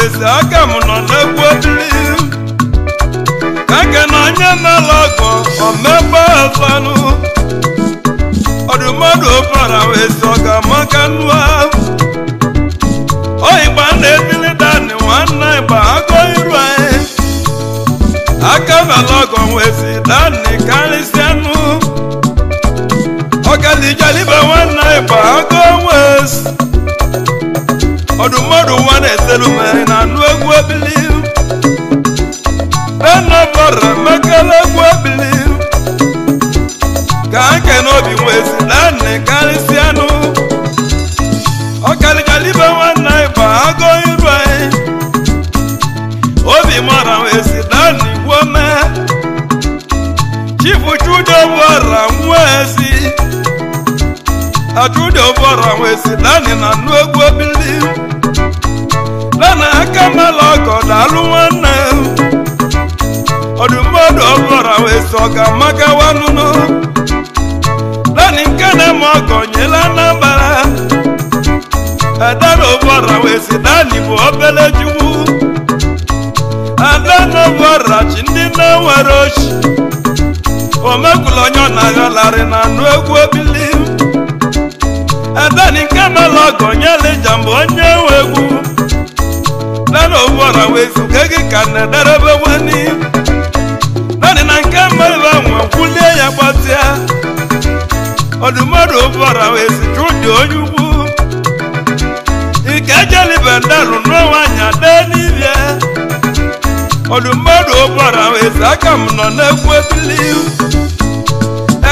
wesi aka m nọ n'egwu obili kake na onye na-alọgọ omegbe ọfanụ ọdụmọdụ bara wesi ọga maka nwa oyigba na-etili dani nwanne ịgba agụ iru anyị aka na-alọgọ wesi dani karịsịanụ ọgalijalibe nwanne ịgba agụ wesi ọdụmọdụ nwa na-etelume na anụ egwu obili enabara mekele egwu obili ka nke n'obi nwezi dani karịsịanụ ọgalijalibe nwanne ịgba agụ iru anyị obi mara wezi dani gwome chifu chudo bọra nwezi achudo bọra nwezi dani na anụ egwu obili lana aka mala ọgọ dalụ nwanne ọdụmọdụ ọbọra wesi ọga maka wanụnụ lani nke na-eme ọgọ nyela n'abara adana ọbọra wesi dani bụ obele chukwu adana ọbọra chi ndị na-enwere ochi omekwula onye ọ na-aghalari na anụ egwu obili adani nke mala ọgọ nyela ijamba onye nwe egwu lana ọbọra wesi gị ka na-ederebe wani lani na nke mmadụ nwe kwulie ya gbatịa ọdụmọdụ ọbọra wesi chụdị onye ugwu ike ejelibe ndalụ n'ọnwanya dee n'ibia ọdụmọdụ ọbọra wesi aka m nọ n'egwu ebili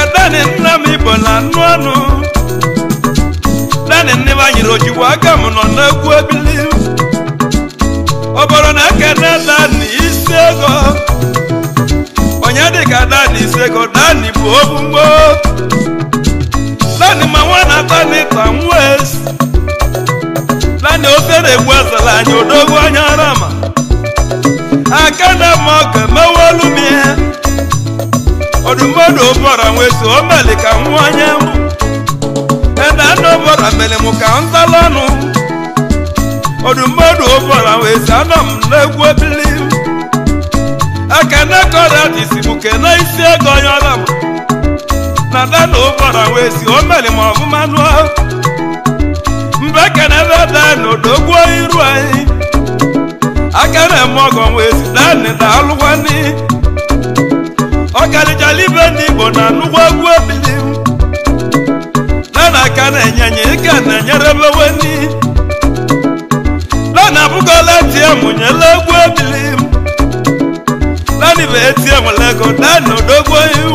edani nna m igbo na anụ ọnụ dani nne m anyịrị ojigbo aka m nọ n'egwu ebili ọbọrọ na ekene dani isi ego onye dịka dani isi ego dani bụ ogbugbo dani ma nwa na dani ta nwezi dani ofere egbu ezela anyị odogwu anya arama aka na ma ọka mewolu m ihe ọdụmọdụ ụbọra nwezi omeli ka nwa onye mụ edana ụbọra mere mụ ka nzala ọnụ ọdụmọdụ ụbọra wezi anọ m n'egwu obili aka na-ekọrọ disi bụ kena isi ego onye ọlama na dana ụbọra wezi omeli ma ọbụmanụ mbe kenebe dani odogwu iru anyị aka na-eme ọgọ wezi dani daalụkwani ọgalijalibe ndị igbo na anụgwọ egwu obili dana aka na-enyenye ike na-enyerebe weni lana abụgola tie mụnyela egwu ebili lani bụ etie nwere ego dani odogwu ihu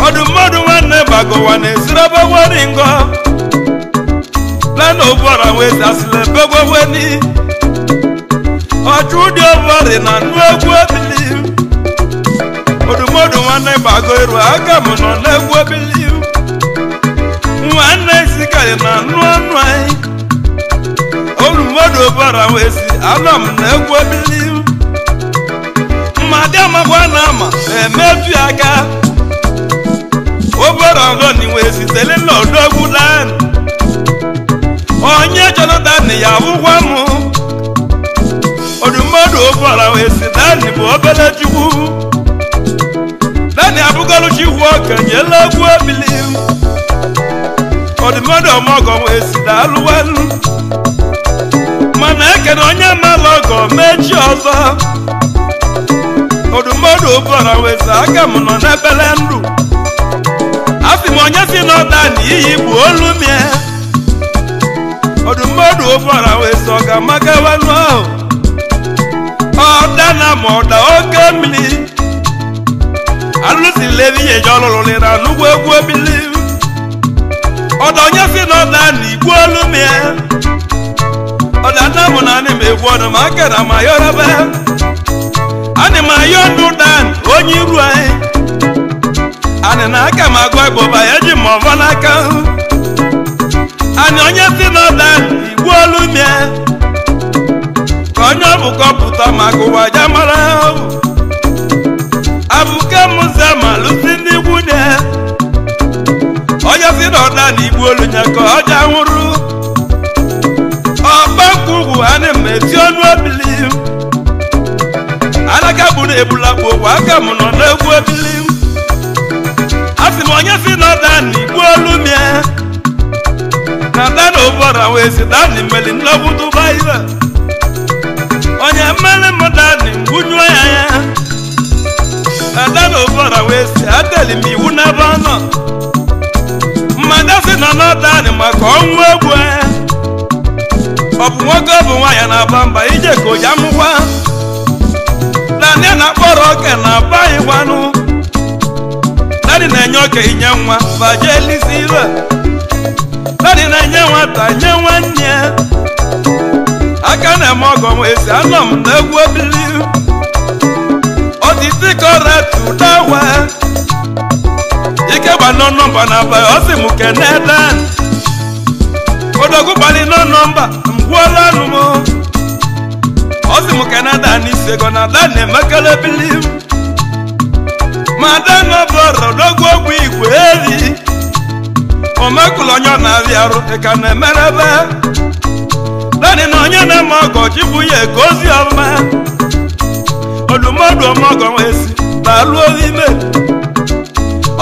ọdụmọdụ nwanne bagowa na-esirebe weri ngọ lana ụbọra wezi asịla ebegwe weni ọchụ ụdị ọbọrị na anụ egwu ebili ọdụmọdụ nwanne bago iru aka m nọ n'egwu ebili nwanne isikarị na anụ ọnụ anyị ọdụmọdụ ụbọra wezi anọ m n'egwu obili mmadụ amakwa na ama emebi aka ụbọra ọgọni wezi tele na odogwu dani onye chọrọ dani ya wụkwa m ọdụmọdụ ụbọra wezi dani bụ obele chukwu dani abụgolu chikwu ọkanyela egwu obili ọdụmọdụ ọmọgọ wezi daalụwanụ mana ekene onye mmalụ ọgọ mechi ọzọ ọdụmọdụ ụbọra wezi aka m nọ n'ebele ndụ afị m onye si n'ọda na iyi bụ olu mie ọdụmọdụ ụbọra wezi ọga maka wanụ ahụ ọda na ma ọda oke mmiri alụsi levi yeje ọlụlụ na nnukwu egwu obili ọda onye si n'ọda na igbu olu mie ọdana mụ na anị m egwu ọnụ ma aka na ma yọrọbe anị ma yọ ndụ dan onye iru anyị anị na aka m agụ ịbụba ya ji ma ọbọ n'aka anị onye si n'ọda igbu olu mie ka onye ọbụkọ pụta ma gụwa ja mara abụke mụze ma lụsi ndị nwunye onye si n'ọda na igbu olu nya ka ọja nwụrụ ọba nkwụ ugwu anị m ebili alaka bụ na ebula bụ ụwa aka m nọ n'egwu ebili asị m onye si na dani gbuo olu mie na dani ụbọra wee si dani mmeli nnegwu tụba ire onye mmeli m dani mgbunyo ya na dani ụbọra wee si adeli m iwu n'ebe ọ nọ mmadụ si nọ na dani maka ọnwụ egwu ọ bụ nwoke ọ bụ nwaanyị na-aba mba ije ka oji amụkwa dani na-akpọrọ oke na-aba ịgwanụ dani na-enye oke inye nwa baje elisi ire dani na-enye nwata nye nwanne aka na-eme ọgọ wee si anọ m n'egwu ebili ọdịdị kọretu dawa ike gba nọ nọmba na aba ọ sị m kene dan odogwu gbali nọ nọmba mgwuola anụ m ọ sị m kene dan isego na dan na-emekele ebili ma dan nọbọrọ odogwu ogwu igwe eri omekụlụ onye ọ na-abịa arụ ka na-emerebe dani na onye na-eme ọgọ ji bụ ya ego ozi ọma odumodu ọmọgọ wee si na-alụ ime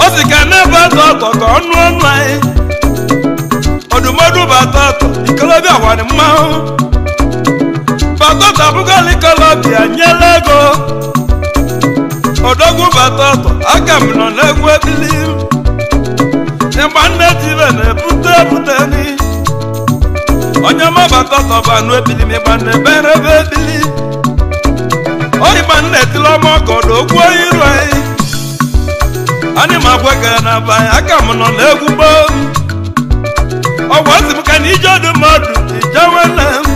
ọ sị ka na-ebe atọ ọtọ ka ọnụ ọnụ anyị odumodu bata ọtọ ikolobịa gwara mmanwụ batọtọ abụgala ikolobịa nyela ego odogwu bata ọtọ aka m nọ n'egwu ebili ịgba nne tire na-ebute ebute ni onye mabata ọtọ bụ anụ ebili ma ịgba nne bere ebe ebili oyigba nne tiri ọma ọkọdụ ogwu iru anyị anyị ma gwegara na be anyị aka m nọ n'egwu gboo ọgwụ asị m ka na ije ọdụmọdụ ije nwanne m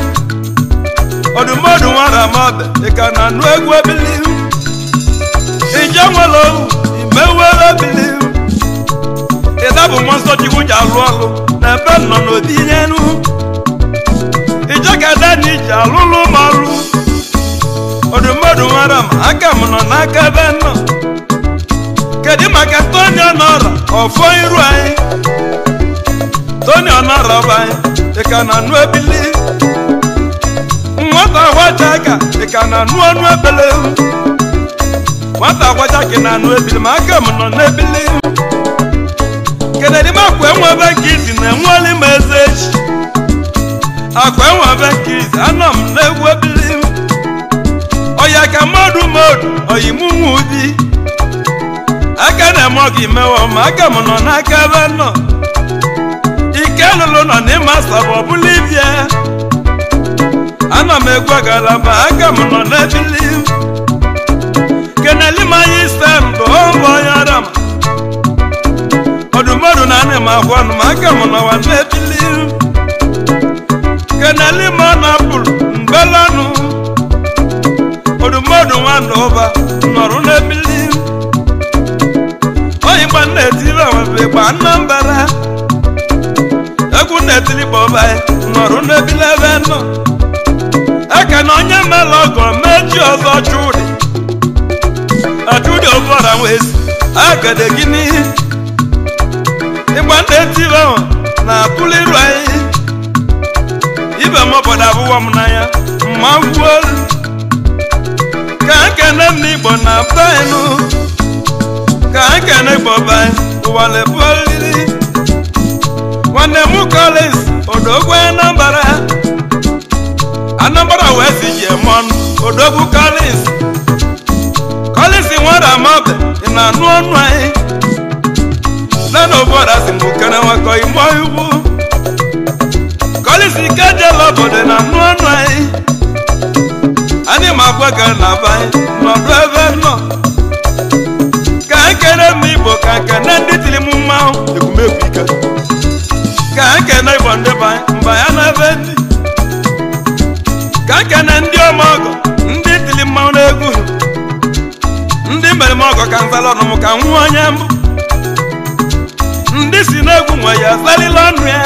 ọdụmọdụ nwara mabe dịka na anụ egwu ebili ije nwere ohu imewere ebili ịda bụ mmụọ nsọ chikwu ji alụ ọlụ na ebe nọ n'odi nyenu ije ka dani ji alụlụ m ọlụ odumodu nwara m aka m nọ n'aka ebe nọ kedu maka Tony Ọnọra ọfọ iru anyị Tony Ọnọra bụ anyị dịka na anụ ebili nwata agwacha aka dịka na anụ ọnụ ebele nwata agwacha ka na anụ ebili ma aka m nọ n'ebili kedụ akwa enwebe nke izi na-enweli m eze echi akwa enwebe nke izi anọ m n'egwu ebili ọya ka mmadụ oyimunwe ụdị aka na-eme ọgụ imewe ma aka m nọ n'aka ebe nọ ike lụlụ nọ n'ịma sabụ ọbụla ibie anọ m egwu galaba aka m nọ n'ebili kenelima ya ise mbụ ọbụ onye ọra m odumodu na anị m agwa ọnụ ma aka m nọwa n'ebili kenelima ọ na-apụrụ mgbelanụ odumodu nwanne ụba nọrụ n'ebili oyigba nna-etiri onwebe gba Anambra egwu nna-etiri bọba nọrụ n'ebili ebe nọ aka na onye mere ọgọ meji ọzọ chụdị ụbọra wee si agade gịnị ịgba nna-etiri onwe na-atụli iru anyị ibe m obodo abụọ m n'anya mma gwuolu ka nkene m n'Igbo na baịnụ ka nkene Igbo baịnụ ụwa na-ebu olili nwanne m Collins odogwu Anambra wee si ji eme ọnụ odogwu Collins nwere amabe ị na-anụ ọnụ anyị nana obodo si mgbe kene nwekọ ime ugwu Collins ike jela obodo na-anụ ọnụ anyị ma gwaga na abanye nọdụ ebe nọ ka nkene m Igbo ka nkene ndị tiri m mmanwụ egwumegwu ike ka nkene Igbo ndị banye mba ya na ebe ndị ka nkene ndị ọmọgọ ndị tiri mmanwụ n'egwu ndị mere m ọgọ ka nzala ọnụ m ka nwa onye mbụ ndị si n'egwu nwe ya zalila ọnụ ya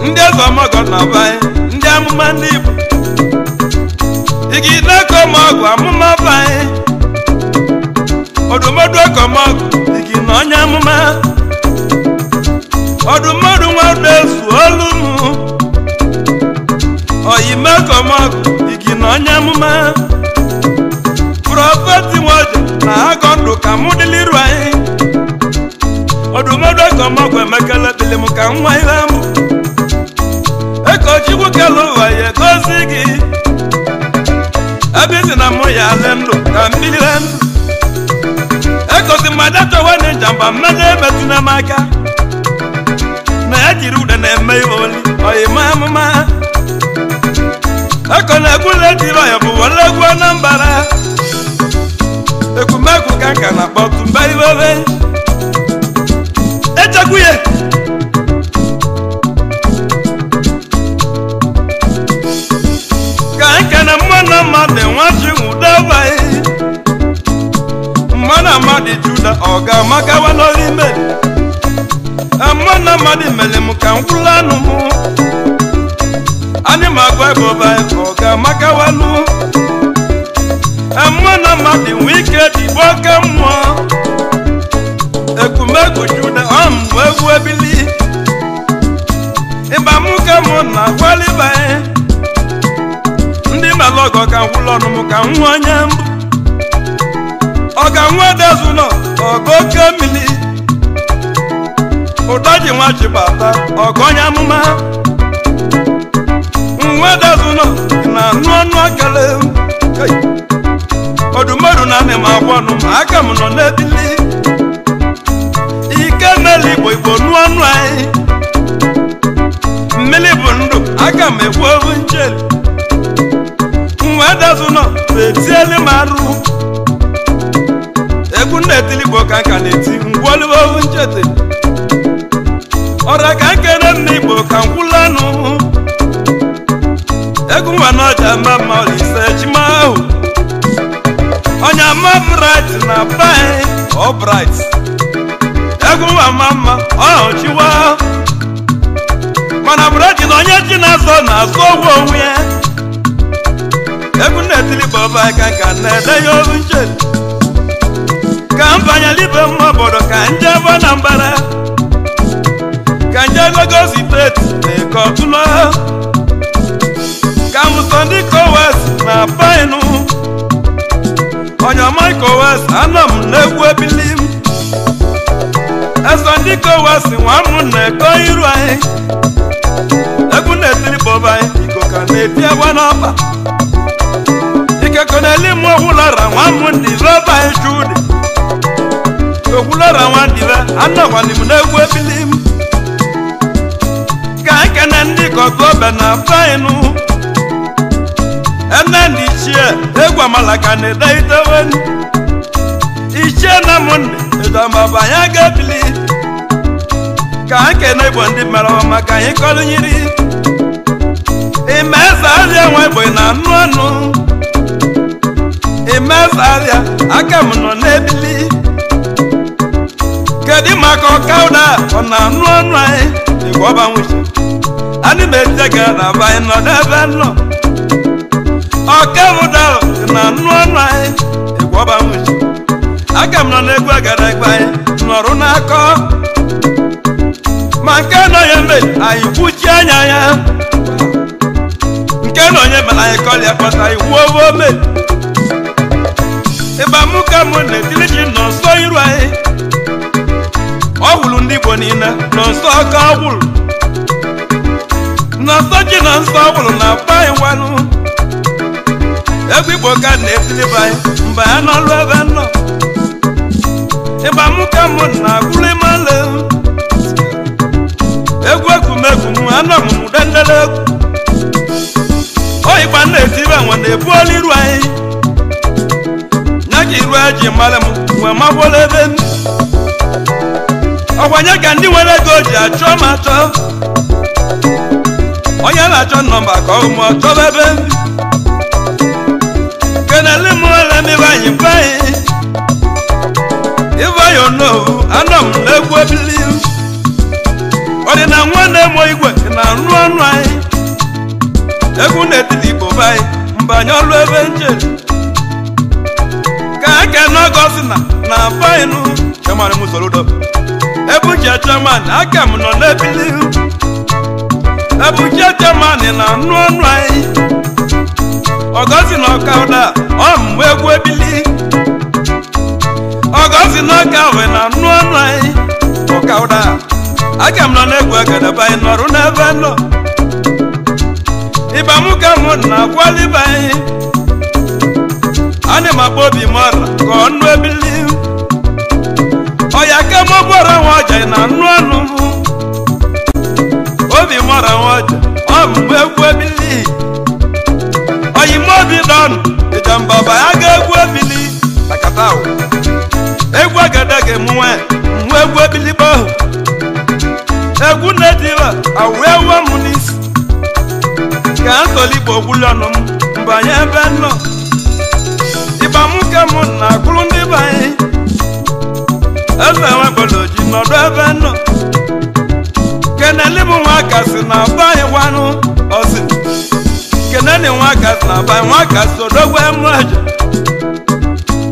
ndị eze ọmọgọ na abanye ndị amụma ndị Igbo igi na komọgụ amụma banye odumodu komọgụ igi na onye amụma odumodu nwa ezu olu m oyime komok igi na onye amụma prọfeti nwoje na agọ ndụ ka mụ dịliru anyị ọdụmọdụ komok emekele bili m ka nwa ihe m ekochukwu kele ụwa ya egozi gị ebe isi na mụ ya ale ndụ ka mmiri ndụ ekozi mmadụ achọwa na njamba mmadụ emetụna m aka na ya jiri ude na-eme ihe oli oyime amụma eko na-egwule jiri ọya bụ wole egwu Anambra ekumegwu ka nka na akpọ tumba iwebe echegwuye ka nke na mmanụ mmadụ nwachi nwudebaghị mmanụ mmadụ juda ọ ga-amakawa n'olime mmanụ mmadụ mere m ka m kwụla anụ m anyị ma agwa ebe ọba ọ ga-amakawanụ mmanụ mmadụ nwe ike dịbụ oke mmụọ ekumegwu juda ọmụ egwu ebili ịba mụ ka mụ na gwalibaghị ndị malọgọ ka ngwụlọ ọnụ m ka nwa onye mbụ ọ ga-nwa dezụlọ ọgụ oke mmiri ụda ji nwa ji bata ọgụ onye amụma nwa dezụlọ na anụ ọnụ akele ọdụmọdụ na anị m agwa ọnụ ma aka m nọ n'ebili ike meli igbo igbo nụ ọnụ anyị mmiri bụ ndụ aka m ekwu ovu njeli nwa dezụlọ etieli m arụ egwu na-etili igbo ka nka na-eti ngwọliwe ovu nchete ọra ka nkere nna igbo ka ngwụla anụ egwu nwa n'ọja mma mma olise chima ahụ onye ama bright na bai ọ bright egwu nwa mma mma ọhụ chiwa mana bright na onye chi na-azọ na-azọ ogwu onwe ya egwu na-etili igbo bai ka nka na-ede ya ovu nchete ka mbanyeli ibe mma obodo ka nje ebe Anambra ka nje Lagos steeti na-eke ọtụlọ ka mụsọndị kowes na bainu onye ọma kowes anọ m n'egwu ebili m esọndị kowes nwa m na-eko iru anyị egwu na-etiri bọba anyị iko ka na-eti egbe n'ọba ikeko na-eli m ọgwụlara nwa m ndị roba anyị judi okwulara nwandibe anọkwani m n'egwu ebili m ka ekene ndị kokobe na fainu ene ndị ichie egwu amalaka na-ede iteweni ichie na mụnne edamabanye aga ebili ka ekene igbo ndị mere maka anyị kọrọ nyiri ime eze arịa nwa igbo na anụ ọnụ ime eze arịa aka m nọ n'ebili kedu maka ọkauda ọ na-anụ ọnụ anyị igwe ọba nwuchi anyị na-ete ga na abanye nọ n'ebe nọ ọkauda na-anụ ọnụ anyị igwe ọba nwuchi aka m nọ n'egwu agadagba anyị nọrụ n'akọ ma nke nọ ya mbe anyị kwuchi anya ya nke nọ onye mere anyị kọlịa kpọta anyị wuo ome ịba mụ ka mụ na-etiri ji nọ nsọ iru anyị ọwụlụ ndị Igbo niile nọ nsọ ọka ọwụlụ nọ nsọ ji na nsọ ọwụlụ na baị nwanụ egwu Igbo ka na-etiliba anyị mgbe ya n'ọlụ ebe nọ ịgba mụ ka mụ na agwụrụ ịmale egwu ekwumegwu m anọ m n'ude ndele egwu oyigba na-etiri enwe na-ebu olu iru anyị nya ka iru eji mmalị m wee magbola ebe m ọkwanye ka ndị nwere ego ji achọ m achọ onye na-achọ nọmba ka ọ mụ chọba ebe m kenele m ole m ibe anyị mbe anyị ibe anyị onowu anọ m n'egwu ebili ọdịna nwa na-emo igwe na nrụ ọnụ anyị egwu na-etili Igbo be anyị mbanye ọlụ ebe njeri ka eke n'ọgọzi na bainu chairman m soro udo ebu ji chairman aka m nọ n'ebili ebujete mani na anụ ọnụ anyị ọgọzi na ọka ụda ọmụmụ egwu ebili ọgọzi na ọka we na anụ ọnụ anyị ọka ụda aga m nọ n'egwu egadebe anyị nọrụ n'ebe nọ ịbamụ ka mụ na akwalibe anyị ana m akpọ obi m ọra ka ọnụ ebili ọya ka m gwara nwa ọja na anụ ọnụ m obi m ọra nwa ọja ọmụmụ egwu ebili oyi m obi dọnụ ịjambaba ya ga egwu ebili akata egwu agadaga mụnwe mụ egwu ebili bụ egwu na-ediba awụ ewu m n'isi ka ntọligbo gwụlụ ọnụ m mbanye ebe nọ ịba mụ ka mụ na akwụrụ ndị be anyị eze nweboloji nọdụ ebe nọ keneli m nwaka si na aba anyị gwanụ ọsị keneli nwaka si na aba anyị nwaka si odogwe mmaja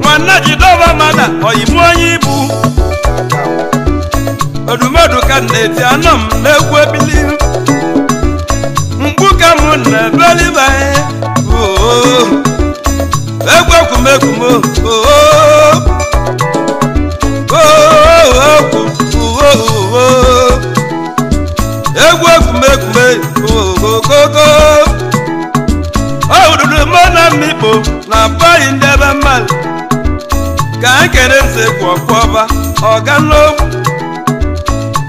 nwanne jidoba mada oyimu onye ibu odumodu ka na-eti anọ m n'egwu ebili mgbu ka mụ na ebelibe egwu ekwumekumo egwu ekwumekume koko odudu mụ na mmikpo na bayi ndị ebe mmadụ ka nkere nsekwu ọkwọba ọga n'ogwu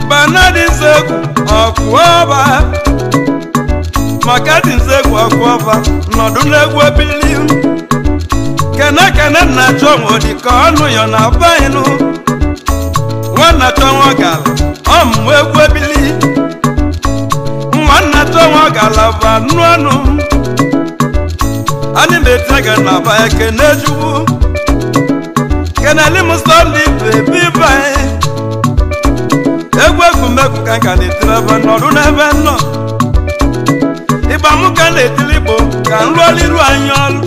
banadi nsekwu ọkwọba maka dị nsekwu ọkwọba nọdụ n'egwu ebili kene na achọ nwodi ka ọnụ ya na bayinụ nwanna chọ nwa gala ọmụmụ egwu ebili nwanna chọ nwa gala bụ anụ ọnụ anyị na-etinye na baya kene jugwu keneli m sọndị bebi banye egwu egwumegwu ka nka na-etiri ebe nọdụ n'ebe nọ ịgba mụ ka na-etiri igbo ka nrụọliru anyị ọrụ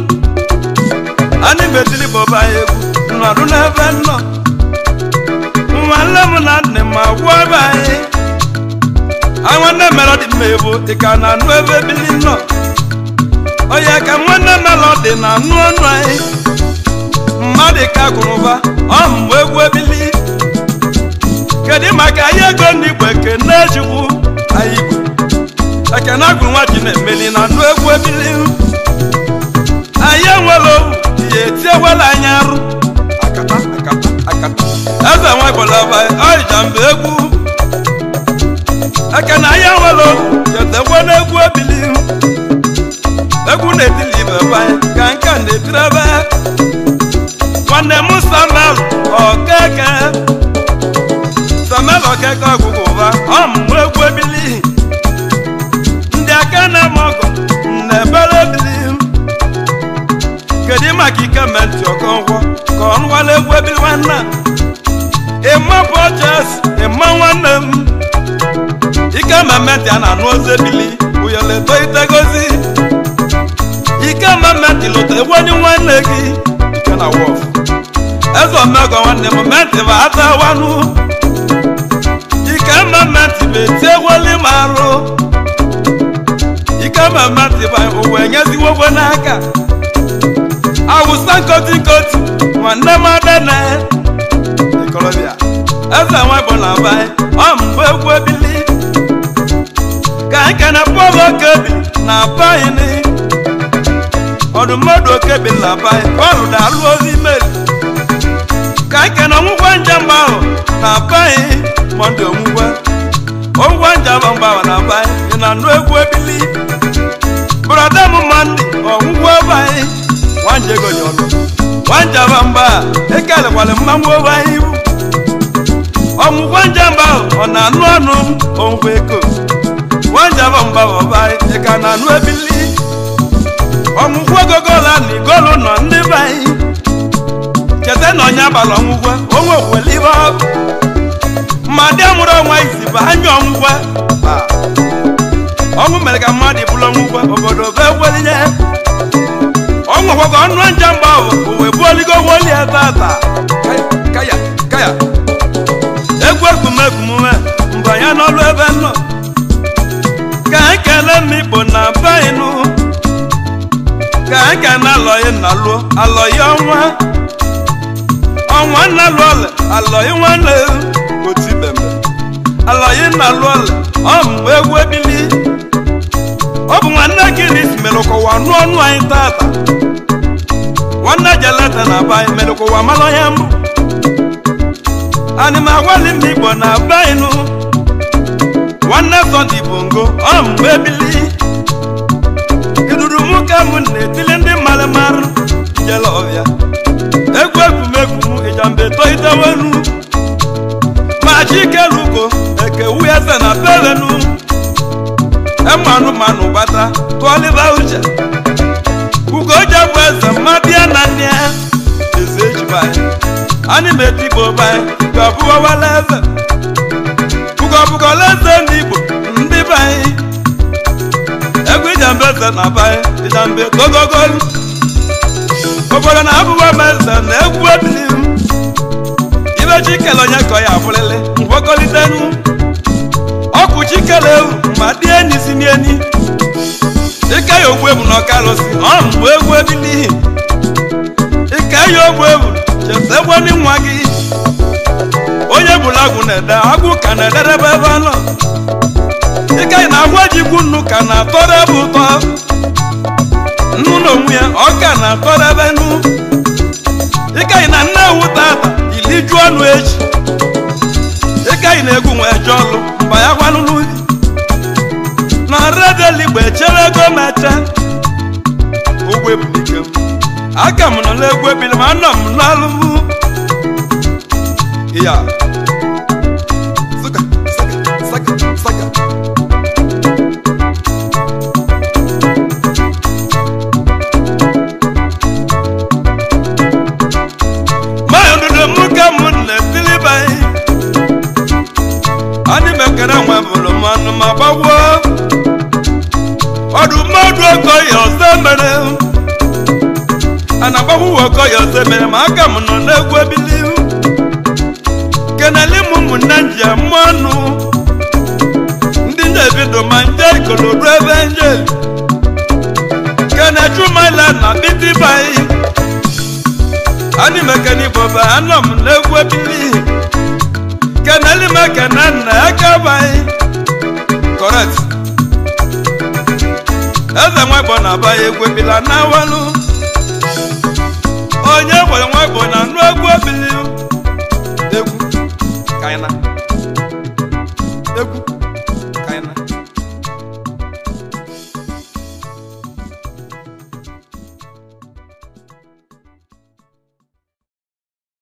anyị metiri igbo banye egwu nọdụ n'ebe nọ nwanne m na nne m agwọ ebe anyị nwanne melodi mmegbu dịka na anụ ebe bili nọ onye ka nwanne melodi na anụ ọnụ anyị mmadụ ka gụrụba ọmụmụ egwu ebili kedu maka ihe ego ndị igbo ekene ejikwu anyị igbo ekene agụrụ nwa ji na-emeli na anụ egwu ebili anyị enwere owu ihe etiewela anyị arụ akata eze nwa igbolaba ọrịja mba egwu ekene anyị enwere owu chetekwe n'egwu ebili egwu na-etili ibe ebe anyị ka nke na-etiri ebe nwanne m Samuel Okeke ọgwụgwụ ụba ọmụmụ egwu ebili ndị aka na-eme ọgọ na ebere ebili kedu maka ike mentị ọkọngwọ ka ọ nwale egwu ebili nwanne ịma bọjes ịma nwanne m ike mentị a na-anụ ozi ebili uyeleto itegozi ike mentị lụta egwenye nwanne gị ike na wọf eze omego nwanne m mentị bụ ata wanụ ike mentị bụ eti egweli m arụ ike mentị bụ ụwa enyeziwogwe n'aka awụsa nkoti nwanne m adene ikolobịa eze nwa bụ na bai ọmụmụ egwu ebili ka nke na pọl okebi na baini ọdụmọdụ okebi na bai ọrụ na-alụ ozi imeli ka nke na ọnwụgwọ njamba ahụ na bai mọnde ọnwụgwọ njamba mgbe ahụ na bai ị na-anụ egwu ebili brọda m mọnde ọnwụgwọ bai nwanje ego nyọlụ nwanjaba mba ekelekwala mmanwụ obe anyị ibu ọmụgwọ njamba ahụ ọ na-anụ ọnụ ọnwụgwọ ego nwanjaba mba ọba anyị ka na-anụ ebili ọmụgwọ gogola na igolu nọ ndị be anyị cheta na onye abalị ọmụgwọ onwe okwelibe ọkụ ma dị amụrụ ọnwa isi bụ anya ọmụgwọ ọnwụ mere ka mmadụ bụrụ ọmụgwọ obodo be welinye ọnwụkwa ọnụ njamba ahụ uwe buoligo woli tata kaya egwu egwumegwumume mgbe ya n'ọlụ ebe nọ ka ekele m Igbo na bainu ka eke na alọghị na lụọ alọghị ọnwa na lụọle alọghị nwanne otibeme alọghị na lụọle ọmụ egwu ebili ọ bụ nwanne gị n'isi mere ụkọwa nụ ọnụ anyị tata nwanne jelete na be anyị mere ụkọwa mara onye mbụ anyị ma agwali m Igbo na bainu nwanne Sunday Bongo ọmụ ebili iduru mụ ka mụ na-etili ndị mmadụ marụ jele ọbịa egwu egwumegwu ịjambe toitewenu ma chikelugo ekewu eze na belenu emanụmanụ gbata tụọliba uche ugoje bụ eze mmabịa na nne eze ejibanyị anyị metigbo banyị gabụwawala eze ugobugolo eze ndị Igbo ndị banyị egwu ịjambe eze na banyị ịjambe togogolu obodo na abụba meze na egwu ebilim ibe chikele onye ka ya abụrịlị mgwakọlitenu ọkụ chikele ewu ma dị enyi si n'enyi ike ya ogbu ebu na ọkalụsi ọmụ egwu ebilihi ike ya ogbu ebu cheta egwani nwa gị onye bụla agwụ na-ede agwụ ka na-ederebe ebe anọ ike na agwa jikwu nnu ka na-atọrọ ebe ụtọ nnu na onwe ya ọ ka na-atọrọ ebe nnu ike na nne ewu tata ili ju ọnụ echi ike na-egwu nwee je ọlụ mba ya gwanụlụ na redeligbo echere ego meche ogbe ebulike m aka m nọ n'egwu ebili ma anọ m n'alụmụ ya saka kere nwe bụrụ mmanụ ma gbagwo ọdụ mmadụ ogo ya ọzọ mere a na-agbagwo ogo ya ọzọ mere ma aka m nọ n'egwu ebili keneli m ụmụnne njem mmanụ ndị na-ebido ma nje ikolodu ebe nje kenechumala na bitibai anyị mekeni boba anọ m n'egwu ebili keneli mekene nna ya kabaghị correct eze nwebo na abaghị egwu ebila na awalu